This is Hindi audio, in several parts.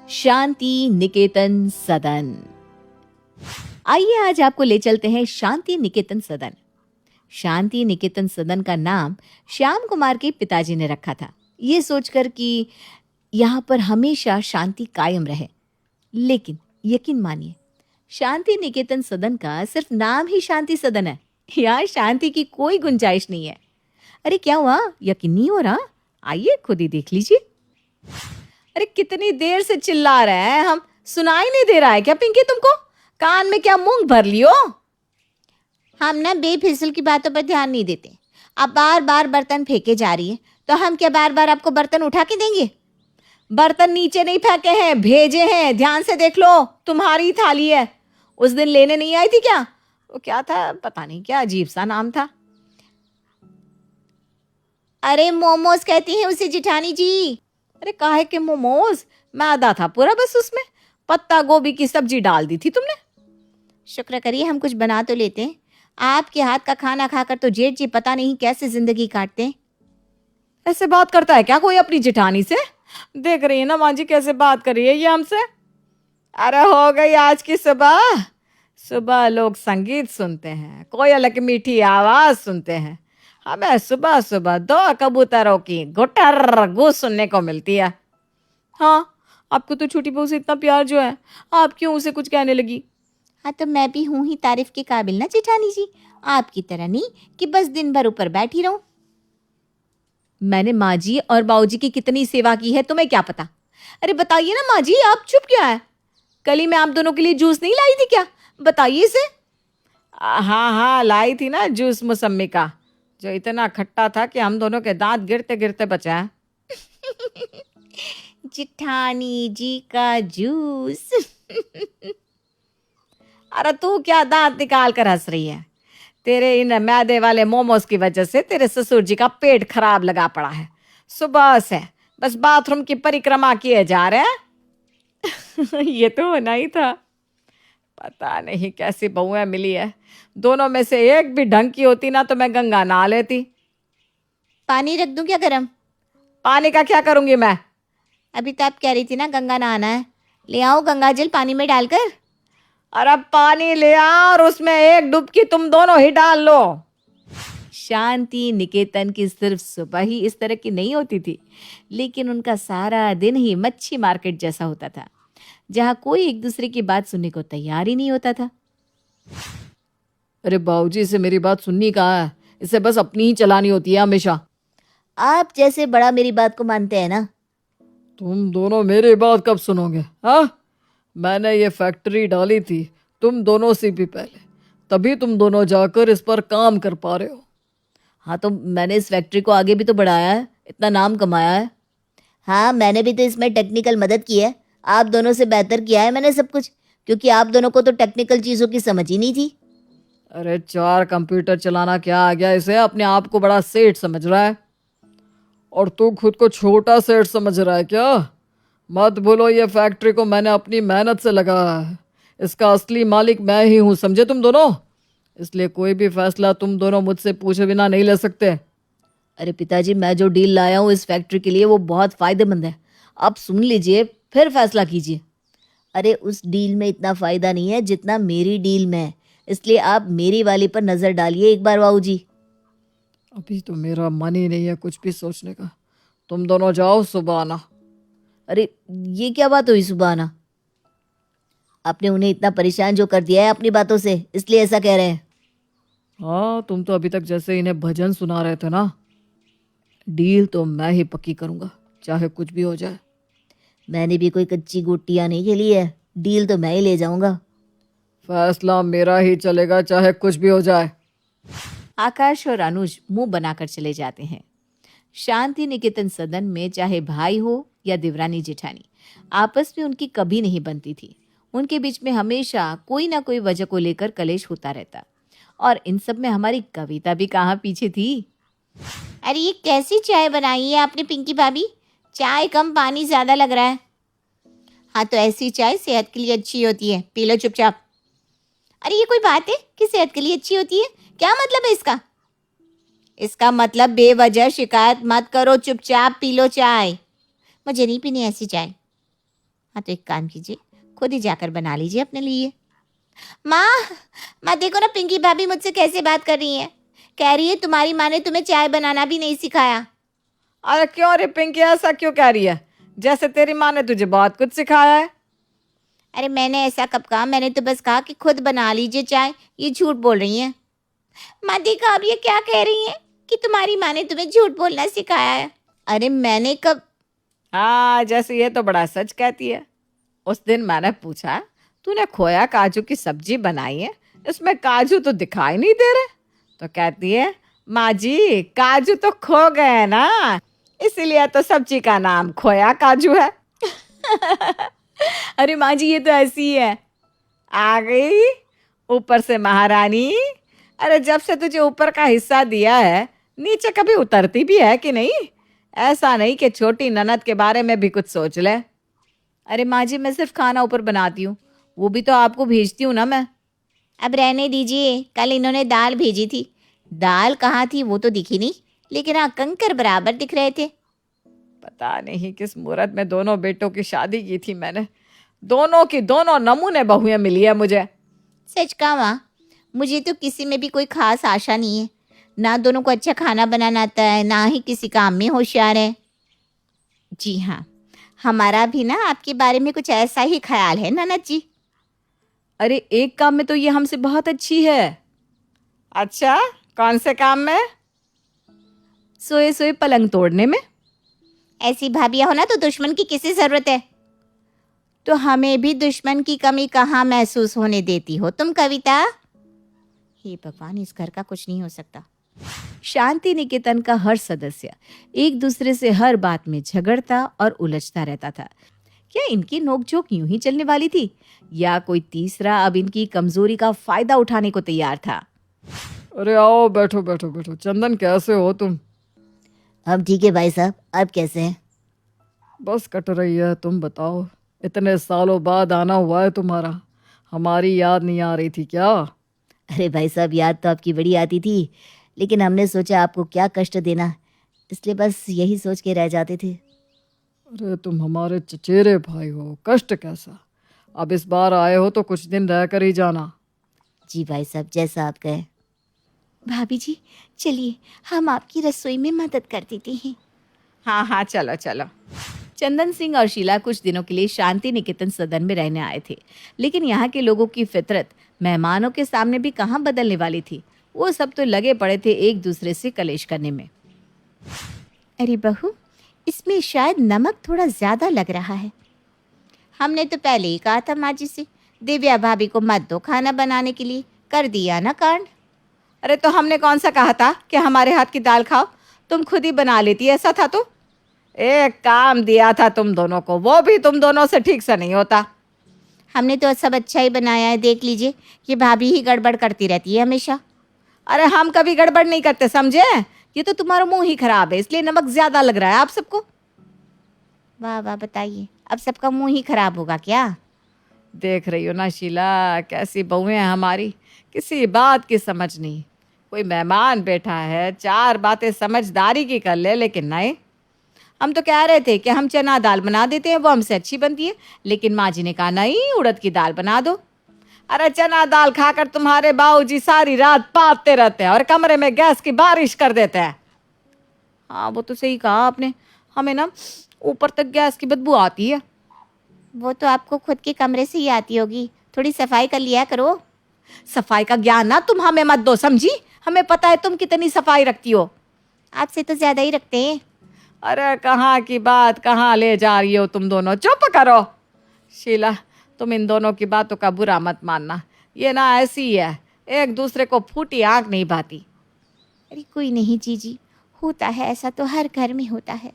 शांति निकेतन सदन। आइए आज आपको ले चलते हैं शांति निकेतन सदन। शांति निकेतन सदन का नाम श्याम कुमार के पिताजी ने रखा था, ये सोचकर कि यहाँ पर हमेशा शांति कायम रहे। लेकिन यकीन मानिए, शांति निकेतन सदन का सिर्फ नाम ही शांति सदन है। यहाँ शांति की कोई गुंजाइश नहीं है। अरे क्या हुआ, यकीन नहीं हो रहा? आइए खुद ही देख लीजिए। अरे कितनी देर से चिल्ला रहे हैं हम, सुनाई नहीं दे रहा है क्या पिंकी तुमको? कान में क्या मूंग भर लियो? हम ना बेफिजूल की बातों पर ध्यान नहीं देते। आप बार बार बर्तन फेंके जा रही है तो हम क्या बार बार आपको बर्तन उठा के देंगे? बर्तन नीचे नहीं फेंके हैं, भेजे हैं। ध्यान से देख लो, तुम्हारी थाली है। उस दिन लेने नहीं आई थी क्या? वो क्या था, पता नहीं क्या अजीब सा नाम था। अरे मोमोज कहती हैं उसे जिठानी जी। अरे काहे के मोमोज, मैदा था पूरा बस, उसमें पत्ता गोभी की सब्जी डाल दी थी तुमने। शुक्र करिए हम कुछ बना तो लेते हैं। आपके हाथ का खाना खाकर तो जेठ जी पता नहीं कैसे जिंदगी काटते हैं। ऐसे बात करता है क्या कोई अपनी जिठानी से? देख रही है ना माँ जी कैसे बात कर रही है ये हमसे। अरे हो गई आज की सुबह। सुबह लोग संगीत सुनते हैं, कोयल की मीठी आवाज सुनते हैं। हमें सुबह सुबह दो कबूतरों की गुटर गू सुनने को मिलती है। हाँ, आपको तो छोटी बहू से इतना प्यार जो है, आप क्यों उसे कुछ कहने लगी? हाँ तो मैं भी हूँ ही तारीफ के काबिल ना जिठानी जी, आपकी तरह नहीं कि बस दिन भर ऊपर बैठी रहूं। मैंने माँ जी और बाबूजी की कितनी सेवा की है तुम्हें क्या पता? अरे बताइए ना माँ जी, आप चुप क्या है? कल ही मैं आप दोनों के लिए जूस नहीं लाई थी क्या? बताइए इसे। हाँ हाँ लाई थी ना जूस मौसम्मी का, जो इतना खट्टा था कि हम दोनों के दांत गिरते गिरते बचे हैं। जिठानी जी का जूस। अरे तू क्या दांत निकाल कर हंस रही है? तेरे इन मैदे वाले मोमोज की वजह से तेरे ससुर जी का पेट खराब लगा पड़ा है। सुबह से बस बाथरूम की परिक्रमा किए जा रहे हैं। ये तो होना ही था। पता नहीं कैसी बहुएं मिली है, दोनों में से एक भी ढंग की होती ना तो मैं गंगा नहा लेती। पानी रख दूं क्या गरम? पानी का क्या करूंगी मैं? अभी तो आप कह रही थी ना गंगा नहाना है, ले आओ गंगा जल पानी में डालकर। अरे पानी ले आ और उसमें एक डुबकी तुम दोनों ही डाल लो। शांति निकेतन की सिर्फ सुबह ही इस तरह की नहीं होती थी, लेकिन उनका सारा दिन ही मच्छी मार्केट जैसा होता था, जहां कोई एक दूसरे की बात सुनने को तैयार ही नहीं होता था। अरे बाबूजी से मेरी बात सुननी कहाँ है, इसे बस अपनी ही चलानी होती है हमेशा। आप जैसे बड़ा मेरी बात को मानते हैं ना। तुम दोनों मेरी बात कब सुनोगे? हाँ, मैंने ये फैक्ट्री डाली थी तुम दोनों से भी पहले, तभी तुम दोनों जाकर इस पर काम कर पा रहे हो। हाँ तो मैंने इस फैक्ट्री को आगे भी तो बढ़ाया है, इतना नाम कमाया है। हाँ मैंने भी तो इसमें टेक्निकल मदद की है, आप दोनों से बेहतर किया है मैंने सब कुछ, क्योंकि आप दोनों को तो टेक्निकल चीज़ों की समझ ही नहीं थी। अरे 4 कंप्यूटर चलाना क्या आ गया इसे? अपने आप को बड़ा सेठ समझ रहा है, और तू खुद को छोटा सेठ समझ रहा है क्या? मत बोलो, ये फैक्ट्री को मैंने अपनी मेहनत से लगाया है, इसका असली मालिक मैं ही हूँ, समझे तुम दोनों? इसलिए कोई भी फैसला तुम दोनों मुझसे पूछे बिना नहीं ले सकते। अरे पिताजी, मैं जो डील लाया हूँ इस फैक्ट्री के लिए वो बहुत फायदेमंद है, आप सुन लीजिए फिर फैसला कीजिए। अरे उस डील में इतना फ़ायदा नहीं है जितना मेरी डील में है, इसलिए आप मेरी वाली पर नज़र डालिए एक बार बाबू जी। अभी तो मेरा मन ही नहीं है कुछ भी सोचने का, तुम दोनों जाओ, सुबह आना। अरे ये क्या बात हुई सुबह आना? आपने उन्हें इतना परेशान जो कर दिया है अपनी बातों से, इसलिए ऐसा कह रहे हैं। हाँ, तुम तो अभी तक जैसे इन्हें भजन सुना रहे थे ना। डील तो मैं ही पक्की करूंगा, चाहे कुछ भी हो जाए। मैंने भी कोई कच्ची गोटियाँ नहीं खेली है, डील तो मैं ही ले जाऊंगा। फैसला मेरा ही चलेगा, चाहे कुछ भी हो जाए। आकाश और अनुज मुंह बनाकर चले जाते हैं। शांति निकेतन सदन में चाहे भाई हो या देवरानी जेठानी, आपस में उनकी कभी नहीं बनती थी। उनके बीच में हमेशा कोई ना कोई वजह को लेकर कलेश होता रहता, और इन सब में हमारी कविता भी कहाँ पीछे थी। अरे ये कैसी चाय बनाई है आपने पिंकी भाभी? चाय कम पानी ज़्यादा लग रहा है। हाँ तो ऐसी चाय सेहत के लिए अच्छी होती है, पी लो चुपचाप। अरे ये कोई बात है कि सेहत के लिए अच्छी होती है? क्या मतलब है इसका? इसका मतलब बेवजह शिकायत मत करो, चुपचाप पी लो चाय। मुझे नहीं पीनी ऐसी चाय। हाँ तो एक काम कीजिए, खुद ही जाकर बना लीजिए अपने लिए। माँ, माँ देखो ना पिंकी भाभी मुझसे कैसे बात कर रही है। कह रही है तुम्हारी माँ ने तुम्हें चाय बनाना भी नहीं सिखाया। अरे क्यों रे पिंकी, ऐसा क्यों कह रही है? जैसे तेरी माँ ने तुझे बहुत कुछ सिखाया है। अरे मैंने ऐसा कब कहा, मैंने तो बस कहा कि खुद बना लीजिए चाय। ये झूठ बोल रही हैं। माँ देखा अब ये क्या कह रही हैं कि तुम्हारी माँ ने तुम्हें झूठ बोलना सिखाया है। अरे मैंने कब। हाँ, जैसे ये तो बड़ा सच कहती है। उस दिन मैंने पूछा, तूने खोया काजू की सब्जी बनाई है, इसमें काजू तो दिखाई नहीं दे रहे। तो कहती है, माँ जी काजू तो खो गए ना, इसीलिए तो सब्जी का नाम खोया काजू है। अरे माँ जी ये तो ऐसी ही है। आ गई ऊपर से महारानी। अरे जब से तुझे ऊपर का हिस्सा दिया है, नीचे कभी उतरती भी है कि नहीं? ऐसा नहीं कि छोटी ननद के बारे में भी कुछ सोच ले। अरे माँ जी मैं सिर्फ खाना ऊपर बनाती हूँ, वो भी तो आपको भेजती हूँ ना मैं। अब रहने दीजिए, कल इन्होंने दाल भेजी थी। दाल कहाँ थी वो तो दिखी नहीं, लेकिन हाँ कंकर बराबर दिख रहे थे। पता नहीं किस मुहूर्त में दोनों बेटों की शादी की थी मैंने। दोनों की दोनों नमूने बहुएं मिली है मुझे। सच कहा माँ, मुझे तो किसी में भी कोई खास आशा नहीं है। ना दोनों को अच्छा खाना बनाना आता है, ना ही किसी काम में होशियार है। जी हाँ, हमारा भी ना आपके बारे में कुछ ऐसा ही ख्याल है ननद जी। अरे एक काम में तो ये हमसे बहुत अच्छी है। अच्छा, कौन से काम में? सोए सोए पलंग तोड़ने में। ऐसी भाभियाँ हो ना तो दुश्मन की किसी जरूरत है। तो हमें भी दुश्मन की कमी कहाँ महसूस होने देती हो तुम कविता। हे भगवान, इस घर का कुछ नहीं हो सकता। शांति निकेतन का हर सदस्य एक दूसरे से हर बात में झगड़ता और उलझता रहता था। क्या इनकी नोकझोंक यूं ही चलने वाली थी, या कोई तीसरा अब इनकी कमजोरी का फायदा उठाने को तैयार था? अरे आओ, बैठो बैठो बैठो। चंदन कैसे हो तुम? अब ठीक है भाई साहब, अब कैसे हैं? बस कट रही है, तुम बताओ। इतने सालों बाद आना हुआ है तुम्हारा, हमारी याद नहीं आ रही थी क्या? अरे भाई साहब, याद तो आपकी बड़ी आती थी, लेकिन हमने सोचा आपको क्या कष्ट देना, इसलिए बस यही सोच के रह जाते थे। अरे तुम हमारे चचेरे भाई हो, कष्ट कैसा? अब इस बार आए हो तो कुछ दिन रह कर ही जाना। जी भाई साहब, जैसा आप कहें। भाभी जी चलिए, हम आपकी रसोई में मदद कर देते हैं। हाँ हाँ, चलो चलो। चंदन सिंह और शीला कुछ दिनों के लिए शांति निकेतन सदन में रहने आए थे, लेकिन यहाँ के लोगों की फितरत मेहमानों के सामने भी कहाँ बदलने वाली थी। वो सब तो लगे पड़े थे एक दूसरे से कलेश करने में। अरे बहू, इसमें शायद नमक थोड़ा ज्यादा लग रहा है। हमने तो पहले ही कहा था माँ जी से, दिव्या भाभी को मत दो खाना बनाने के लिए, कर दिया ना कांड। अरे तो हमने कौन सा कहा था कि हमारे हाथ की दाल खाओ? तुम खुद ही बना लेती, ऐसा था तो। एक काम दिया था तुम दोनों को, वो भी तुम दोनों से ठीक से नहीं होता। हमने तो सब अच्छा ही बनाया है, देख लीजिए। ये भाभी ही गड़बड़ करती रहती है हमेशा। अरे हम कभी गड़बड़ नहीं करते, समझे? ये तो तुम्हारा मुंह ही खराब है, इसलिए नमक ज्यादा लग रहा है आप सबको। वाह वाह, बताइए अब सबका मुंह ही खराब होगा क्या? देख रही हो ना शीला, कैसी बहुएं हैं हमारी, किसी बात की समझ नहीं। कोई मेहमान बैठा है, चार बातें समझदारी की कर ले, लेकिन नहीं। हम तो कह रहे थे कि हम चना दाल बना देते हैं, वो हमसे अच्छी बनती है, लेकिन माँ जी ने कहा नहीं, उड़द की दाल बना दो। अरे चना दाल खाकर तुम्हारे बाबूजी सारी रात पापते रहते हैं और कमरे में गैस की बारिश कर देते हैं। हाँ वो तो सही कहा आपने, हमें ना ऊपर तक गैस की बदबू आती है। वो तो आपको खुद के कमरे से ही आती होगी, थोड़ी सफाई कर लिया करो। सफाई का ज्ञान ना तुम हमें मत दो, समझी? हमें पता है तुम कितनी सफाई रखती हो। आपसे तो ज्यादा ही रखते हैं। अरे कहाँ की बात कहाँ ले जा रही हो तुम दोनों, चुप करो। शीला, तुम इन दोनों की बातों का बुरा मत मानना, ये ना ऐसी ही है, एक दूसरे को फूटी आंख नहीं भाती। अरे कोई नहीं जीजी, होता है ऐसा, तो हर घर में होता है।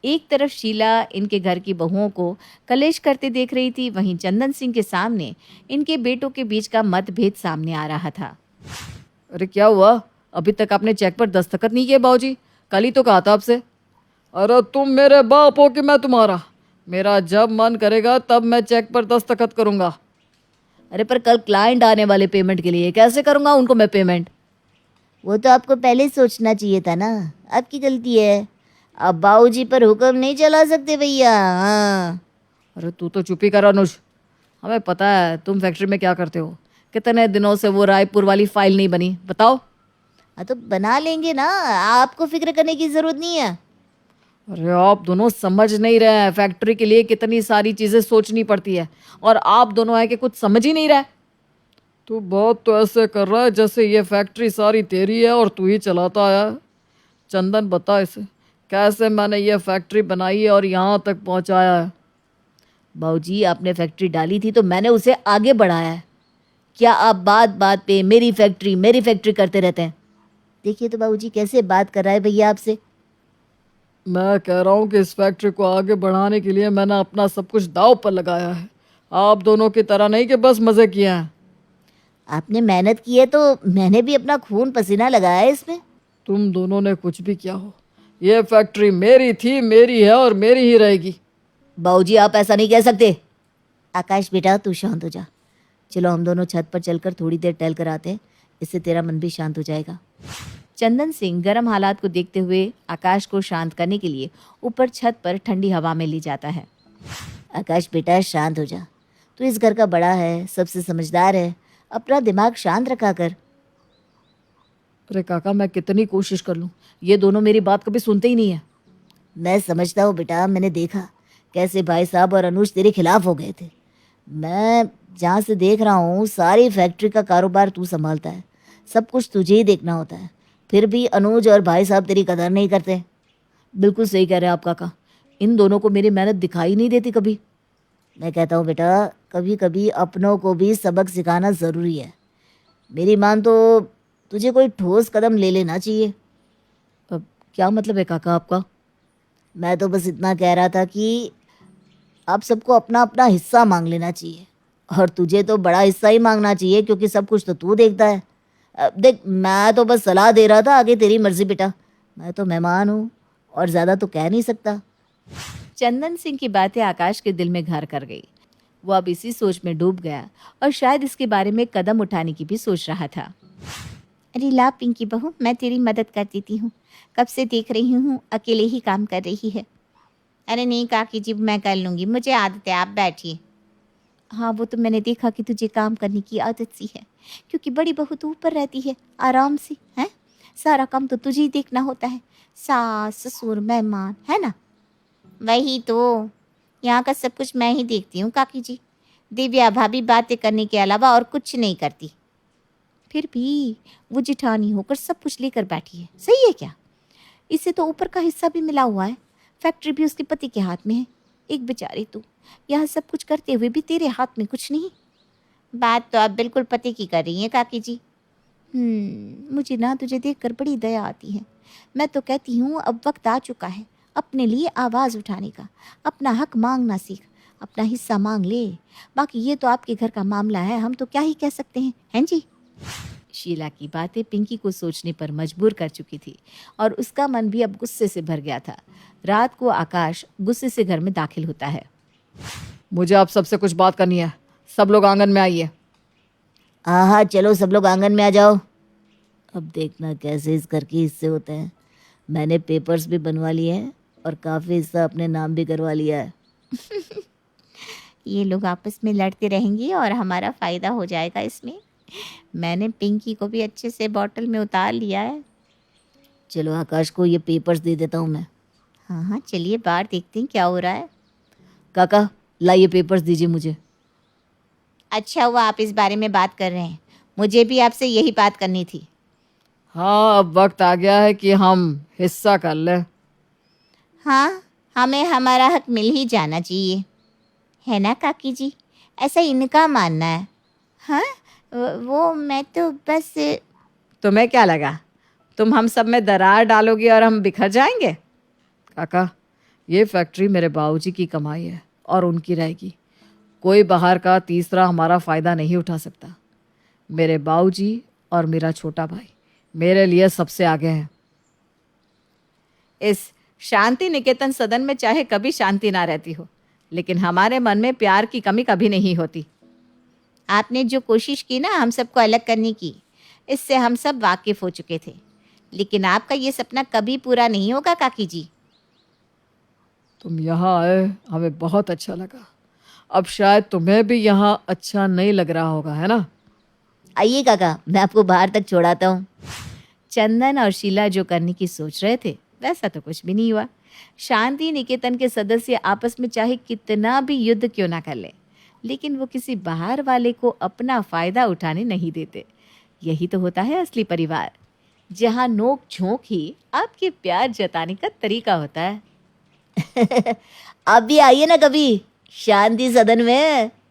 एक तरफ शीला इनके घर की बहुओं को कलेश करते देख रही थी, वहीं चंदन सिंह के सामने इनके बेटों के बीच का मतभेद सामने आ रहा था। अरे क्या हुआ, अभी तक आपने चेक पर दस्तखत नहीं किए बाबूजी? कल ही तो कहा था आपसे। अरे तुम मेरे बाप हो कि मैं तुम्हारा? मेरा जब मन करेगा तब मैं चेक पर दस्तखत करूंगा। अरे पर कल क्लाइंट आने वाले पेमेंट के लिए कैसे करूंगा उनको मैं पेमेंट? वो तो आपको पहले ही सोचना चाहिए था ना, आपकी गलती है। अब बाबूजी पर हुक्म नहीं चला सकते भैया। हाँ, अरे तू तो चुप ही कर अनुज, हमें पता है तुम फैक्ट्री में क्या करते हो। कितने दिनों से वो रायपुर वाली फाइल नहीं बनी, बताओ। हाँ तो बना लेंगे ना, आपको फिक्र करने की जरूरत नहीं है। अरे आप दोनों समझ नहीं रहे हैं, फैक्ट्री के लिए कितनी सारी चीजें सोचनी पड़ती है और आप दोनों है कि कुछ समझ ही नहीं रहे। तू बात तो ऐसे कर रहा है जैसे ये फैक्ट्री सारी तेरी है और तू ही चलाता है। चंदन बता इसे, कैसे मैंने ये फैक्ट्री बनाई है और यहाँ तक पहुँचाया है। बाबूजी, आपने फैक्ट्री डाली थी तो मैंने उसे आगे बढ़ाया है। क्या आप बात बात पे मेरी फैक्ट्री करते रहते हैं? देखिए तो बाबूजी कैसे बात कर रहा है भैया आपसे। मैं कह रहा हूँ कि इस फैक्ट्री को आगे बढ़ाने के लिए मैंने अपना सब कुछ दांव पर लगाया है। आप दोनों की तरह नहीं कि बस मज़े किए हैं। आपने मेहनत की है तो मैंने भी अपना खून पसीना लगाया है इसमें। तुम दोनों ने कुछ भी किया हो, ये फैक्ट्री मेरी थी, मेरी है और मेरी ही रहेगी। बाबूजी, आप ऐसा नहीं कह सकते। आकाश बेटा तू शांत हो जा, चलो हम दोनों छत पर चलकर थोड़ी देर टहल कर आते हैं, इससे तेरा मन भी शांत हो जाएगा। चंदन सिंह गर्म हालात को देखते हुए आकाश को शांत करने के लिए ऊपर छत पर ठंडी हवा में ले जाता है। आकाश बेटा शांत हो जा, तू इस घर का बड़ा है, सबसे समझदार है, अपना दिमाग शांत रखा कर। अरे काका, मैं कितनी कोशिश कर लूँ, ये दोनों मेरी बात कभी सुनते ही नहीं है। मैं समझता हूँ बेटा, मैंने देखा कैसे भाई साहब और अनुज तेरे खिलाफ हो गए थे। मैं जहाँ से देख रहा हूँ सारी फैक्ट्री का कारोबार तू संभालता है, सब कुछ तुझे ही देखना होता है, फिर भी अनुज और भाई साहब तेरी कदर नहीं करते। बिल्कुल सही कह रहे हैं आप काका, इन दोनों को मेरी मेहनत दिखाई नहीं देती कभी। मैं कहता हूँ बेटा, कभी कभी अपनों को भी सबक सिखाना ज़रूरी है। मेरी मान तो तुझे कोई ठोस कदम ले लेना चाहिए। अब क्या मतलब है काका आपका? मैं तो बस इतना कह रहा था कि आप सबको अपना अपना हिस्सा मांग लेना चाहिए, और तुझे तो बड़ा हिस्सा ही मांगना चाहिए क्योंकि सब कुछ तो तू देखता है। देख, मैं तो बस सलाह दे रहा था, आगे तेरी मर्जी बेटा, मैं तो मेहमान हूँ और ज़्यादा तो कह नहीं सकता। चंदन सिंह की बातें आकाश के दिल में घर कर गई। वो अब इसी सोच में डूब गया और शायद इसके बारे में कदम उठाने की भी सोच रहा था। अरे ला पिंकी बहू, मैं तेरी मदद कर देती हूँ, कब से देख रही हूँ अकेले ही काम कर रही है। अरे नहीं काकी जी, मैं कर लूँगी, मुझे आदत है, आप बैठिए। हाँ वो तो मैंने देखा कि तुझे काम करने की आदत सी है, क्योंकि बड़ी बहू तो ऊपर रहती है आराम से, हैं, सारा काम तो तुझे ही देखना होता है, सास ससुर मेहमान, है ना। वही तो, यहाँ का सब कुछ मैं ही देखती हूँ काकी जी, दिव्या भाभी बातें करने के अलावा और कुछ नहीं करती। फिर भी वो जिठानी होकर सब कुछ लेकर बैठी है, सही है क्या? इसे तो ऊपर का हिस्सा भी मिला हुआ है, फैक्ट्री भी उसके पति के हाथ में है। एक बेचारी तू यहाँ सब कुछ करते हुए भी तेरे हाथ में कुछ नहीं। बात तो आप बिल्कुल पति की कर रही हैं काकी जी। मुझे ना तुझे देखकर बड़ी दया आती है। मैं तो कहती हूँ अब वक्त आ चुका है अपने लिए आवाज़ उठाने का, अपना हक मांगना सीख, अपना हिस्सा मांग ले। बाकी ये तो आपके घर का मामला है, हम तो क्या ही कह सकते हैं जी। शीला की बातें पिंकी को सोचने पर मजबूर कर चुकी थी और उसका मन भी अब गुस्से से भर गया था। रात को आकाश गुस्से से घर में दाखिल होता है। मुझे आप सबसे कुछ बात करनी है, सब लोग आंगन में आइए। हाँ हाँ चलो सब लोग आंगन में आ जाओ। अब देखना कैसे इस घर के हिस्से होते हैं। मैंने पेपर्स भी बनवा लिए हैं और काफ़ी हिस्सा अपने नाम भी करवा लिया है। ये लोग आपस में लड़ते रहेंगे और हमारा फ़ायदा हो जाएगा इसमें। मैंने पिंकी को भी अच्छे से बॉटल में उतार लिया है। चलो आकाश को ये पेपर्स दे देता हूँ मैं। हाँ हाँ चलिए बाहर देखते हैं क्या हो रहा है। काका, लाइए पेपर्स दीजिए मुझे। अच्छा हुआ आप इस बारे में बात कर रहे हैं, मुझे भी आपसे यही बात करनी थी। हाँ, अब वक्त आ गया है कि हम हिस्सा कर लें। हाँ, हमें हमारा हक मिल ही जाना चाहिए, है ना काकी जी? ऐसा इनका मानना है। हाँ वो मैं तो बस। तुम्हें क्या लगा तुम हम सब में दरार डालोगी और हम बिखर जाएंगे? काका, ये फैक्ट्री मेरे बाबूजी की कमाई है और उनकी रहेगी। कोई बाहर का तीसरा हमारा फ़ायदा नहीं उठा सकता। मेरे बाबूजी और मेरा छोटा भाई मेरे लिए सबसे आगे हैं। इस शांति निकेतन सदन में चाहे कभी शांति ना रहती हो, लेकिन हमारे मन में प्यार की कमी कभी नहीं होती। आपने जो कोशिश की ना हम सबको अलग करने की, इससे हम सब वाकिफ़ हो चुके थे, लेकिन आपका ये सपना कभी पूरा नहीं होगा काकी जी। तुम यहाँ आए हमें बहुत अच्छा लगा। अब शायद तुम्हें भी यहाँ अच्छा नहीं लग रहा होगा, है ना? आइए काका, मैं आपको बाहर तक छोड़ाता हूँ। चंदन और शीला जो करने की सोच रहे थे वैसा तो कुछ भी नहीं हुआ। शांति निकेतन के सदस्य आपस में चाहे कितना भी युद्ध क्यों ना कर ले, लेकिन वो किसी बाहर वाले को अपना फायदा उठाने नहीं देते। यही तो होता है असली परिवार, जहाँ नोक झोंक ही आपके प्यार जताने का तरीका होता है। आप भी आइए ना कभी शांति सदन में।